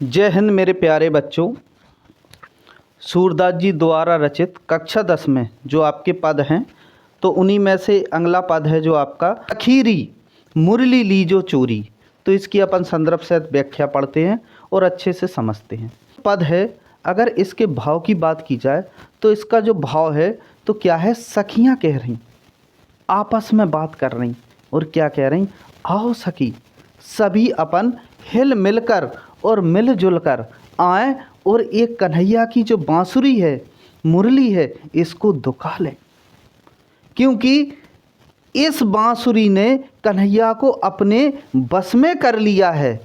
जय हिंद मेरे प्यारे बच्चों। सूरदास जी द्वारा रचित कक्षा 10 में जो आपके पद हैं, तो उन्हीं में से अगला पद है जो आपका अखीरी मुरली लीजो चोरी। तो इसकी अपन संदर्भ सहित व्याख्या पढ़ते हैं और अच्छे से समझते हैं। पद है, अगर इसके भाव की बात की जाए तो इसका जो भाव है तो क्या है, सखियाँ कह रही, आपस में बात कर रही और क्या कह रही, आओ सखी सभी अपन हिल मिलकर और मिलजुल कर आए और एक कन्हैया की जो बांसुरी है, मुरली है, इसको दुखा लें, क्योंकि इस बांसुरी ने कन्हैया को अपने बस में कर लिया है,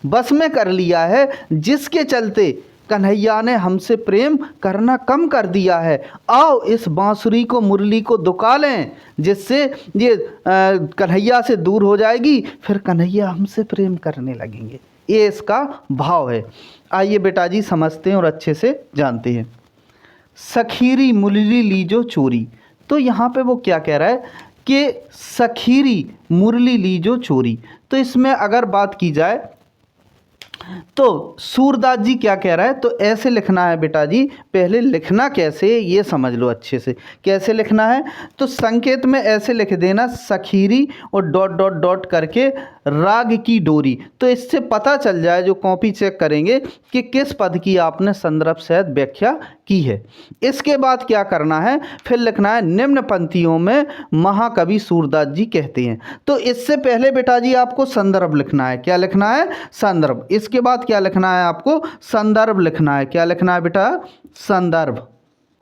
बस में कर लिया है, जिसके चलते कन्हैया ने हमसे प्रेम करना कम कर दिया है। आओ इस बांसुरी को, मुरली को दुखा लें, जिससे ये कन्हैया से दूर हो जाएगी, फिर कन्हैया हमसे प्रेम करने लगेंगे। ये इसका भाव है। आइए बेटा जी समझते हैं और अच्छे से जानते हैं। सखीरी मुरली लीजो चोरी, तो यहाँ पे वो क्या कह रहा है कि सखीरी मुरली लीजो चोरी। तो इसमें अगर बात की जाए तो सूरदास जी क्या कह रहा है, तो ऐसे लिखना है बेटा जी। पहले लिखना कैसे ये समझ लो अच्छे से, कैसे लिखना है। तो संकेत में ऐसे लिख देना, सखीरी और डॉट डॉट डॉट करके राग की डोरी। तो इससे पता चल जाए, जो कॉपी चेक करेंगे, कि किस पद की आपने संदर्भ सहित व्याख्या की है। इसके बाद क्या करना है, फिर लिखना है निम्न पंक्तियों में महाकवि सूरदास जी कहते हैं। तो इससे पहले बेटा जी आपको संदर्भ लिखना है। क्या लिखना है, संदर्भ। इसके बाद क्या लिखना है, आपको संदर्भ लिखना है। क्या लिखना है बेटा, संदर्भ।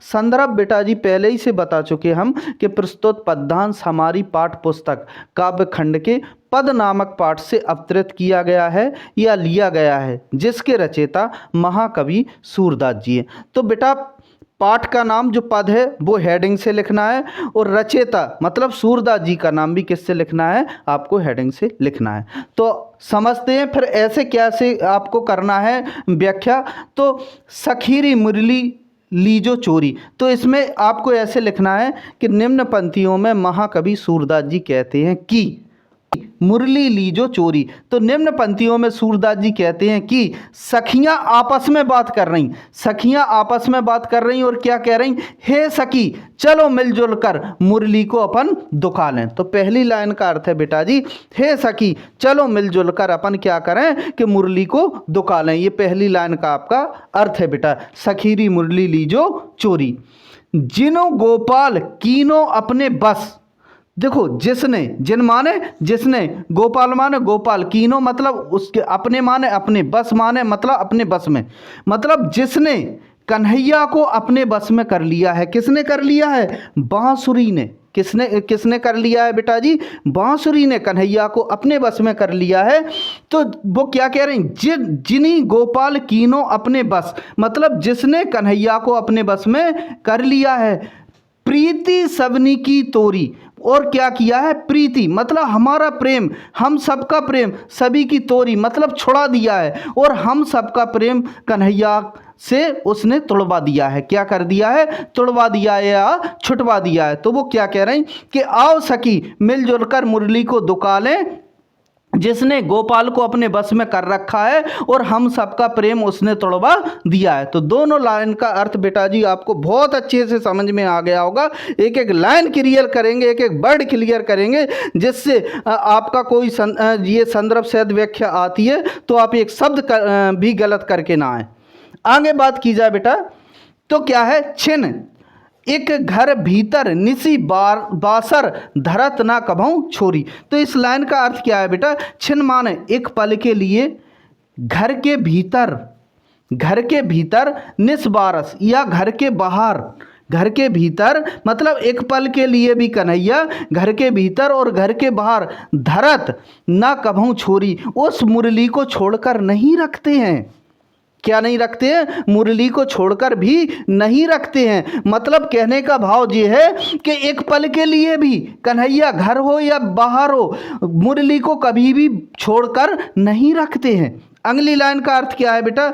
संदर्भ बेटा जी पहले ही से बता चुके हम कि प्रस्तुत पद्यांश हमारी पाठ्य पुस्तक काव्य खंड के पद नामक पाठ से अवतरित किया गया है या लिया गया है, जिसके रचयिता महाकवि सूरदास जी हैं। तो बेटा पाठ का नाम जो पद है वो हेडिंग से लिखना है, और रचयिता मतलब सूरदास जी का नाम भी किससे लिखना है, आपको हेडिंग से लिखना है। तो समझते हैं फिर ऐसे कैसे आपको करना है व्याख्या। तो सखीरी मुरली लीजो चोरी, तो इसमें आपको ऐसे लिखना है कि निम्न पंक्तियों में महाकवि सूरदास जी कहते हैं कि मुरली लीजो चोरी। तो निम्न पंक्तियों में सूरदास जी कहते हैं कि सखियां आपस में बात कर रही, सखियां आपस में बात कर रही और क्या कह रही, हे सखी चलो मिलजुल कर मुरली को अपन दुखा लें। तो पहली लाइन का अर्थ है बेटा जी, हे सखी चलो मिलजुल कर अपन क्या करें कि मुरली को दुखा लें। ये पहली लाइन का आपका अर्थ है बेटा, सखीरी मुरली लीजो चोरी। जिनो गोपाल कीनो अपने बस, देखो जिसने, जिन माने जिसने, गोपाल माने गोपाल, कीनो मतलब उसके, अपने माने अपने, बस माने मतलब अपने बस में, मतलब जिसने कन्हैया को अपने बस में कर लिया है। किसने कर लिया है, बांसुरी ने। किसने किसने कर लिया है बेटा जी, बांसुरी ने कन्हैया को अपने बस में कर लिया है। तो वो क्या कह रहे हैं, जिनी गोपाल कीनो अपने बस, मतलब जिसने कन्हैया को अपने बस में कर लिया है। प्रीति सबनी की तोरी, और क्या किया है, प्रीति मतलब हमारा प्रेम, हम सबका प्रेम, सभी की तोरी मतलब छुड़ा दिया है, और हम सबका प्रेम कन्हैया से उसने तुड़वा दिया है। क्या कर दिया है, तुड़वा दिया है या छुटवा दिया है। तो वो क्या कह रहे हैं कि आओ सखी मिलजुल कर मुरली को दुखा लें, जिसने गोपाल को अपने बस में कर रखा है और हम सबका प्रेम उसने तोड़वा दिया है। तो दोनों लाइन का अर्थ बेटा जी आपको बहुत अच्छे से समझ में आ गया होगा। एक एक लाइन क्लियर करेंगे, एक एक वर्ड क्लियर करेंगे, जिससे आपका कोई ये संदर्भ सहित व्याख्या आती है तो आप एक शब्द भी गलत करके ना आए। आगे बात की जाए बेटा, तो क्या है, छिन एक घर भीतर निसी बासर धरत ना कभऊ छोरी। तो इस लाइन का अर्थ क्या है बेटा, छिन माने एक पल के लिए, घर के भीतर, घर के भीतर, निस्बारस या घर के बाहर, घर के भीतर मतलब एक पल के लिए भी कन्हैया घर के भीतर और घर के बाहर धरत ना कभऊ छोरी, उस मुरली को छोड़कर नहीं रखते हैं। क्या नहीं रखते हैं, मुरली को छोड़कर भी नहीं रखते हैं। मतलब कहने का भाव ये है कि एक पल के लिए भी कन्हैया घर हो या बाहर हो, मुरली को कभी भी छोड़कर नहीं रखते हैं। अगली लाइन का अर्थ क्या है बेटा,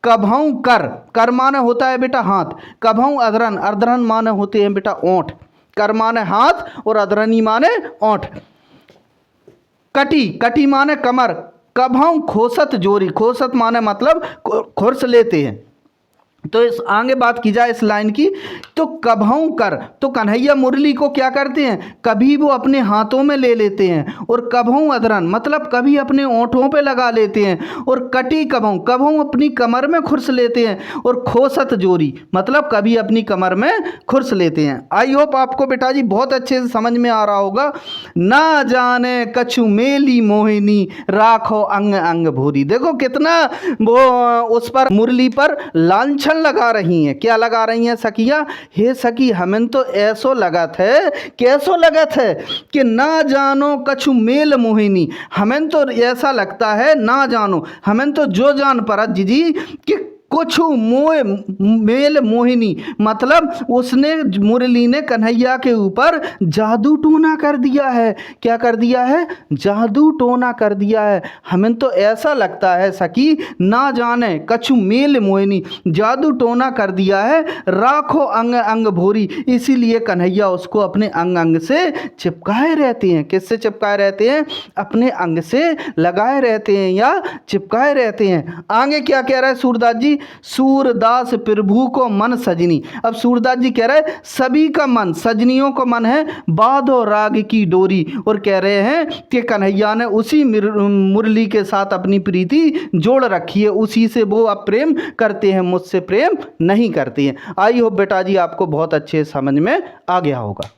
कभऊ कर, कर माने होता है बेटा हाथ, कभऊ अधरन, अधरन माने होते हैं बेटा ओंठ, कर माने हाथ और अधरनी माने ओंठ। कटी, कटी माने कमर, कभौ खोसत जोरी, खोसत माने मतलब खुर्स लेते हैं। तो इस आगे बात की जाए इस लाइन की, तो कभौ कर, तो कन्हैया मुरली को क्या करते हैं, कभी वो अपने हाथों में ले लेते हैं, और कभौ अधरन मतलब कभी अपने ओंठों पे लगा लेते हैं, और कटी कभौ, कभौ अपनी कमर में खुर्स लेते हैं, और खोसत जोरी मतलब कभी अपनी कमर में खुर्स लेते हैं। आई होप आपको बेटा जी बहुत अच्छे से समझ में आ रहा होगा। ना जाने कछु मेली मोहिनी राखो अंग अंग भूरी, देखो कितना वो उस पर मुरली पर लांछन लगा रही हैं। क्या लगा रही हैं सखिया, हे सखी हमें तो ऐसो लगत है, कैसो लगत है कि ना जानो कछु मेल मोहिनी, हमें तो ऐसा लगता है ना जानो, हमें तो जो जान परत जी कि कुछ मोह मेल मोहिनी मतलब उसने मुरली ने कन्हैया के ऊपर जादू टोना कर दिया है। क्या कर दिया है, जादू टोना कर दिया है। हमें तो ऐसा लगता है सखी ना जाने कछु मेल मोहिनी, जादू टोना कर दिया है, राखो अंग अंग भोरी, इसीलिए कन्हैया उसको अपने अंग अंग से चिपकाए रहते हैं। किससे चिपकाए रहते हैं, अपने अंग से लगाए रहते हैं या चिपकाए रहते हैं। आगे क्या कह रहा है सूरदास जी, सूरदास प्रभु को मन सजनी। अब सूरदास जी कह रहे हैं सभी का मन, सजनियों का मन है बाधो राग की डोरी, और कह रहे हैं कि कन्हैया ने उसी मुरली के साथ अपनी प्रीति जोड़ रखी है, उसी से वो अब प्रेम करते हैं, मुझसे प्रेम नहीं करते हैं। आई होप बेटा जी आपको बहुत अच्छे समझ में आ गया होगा।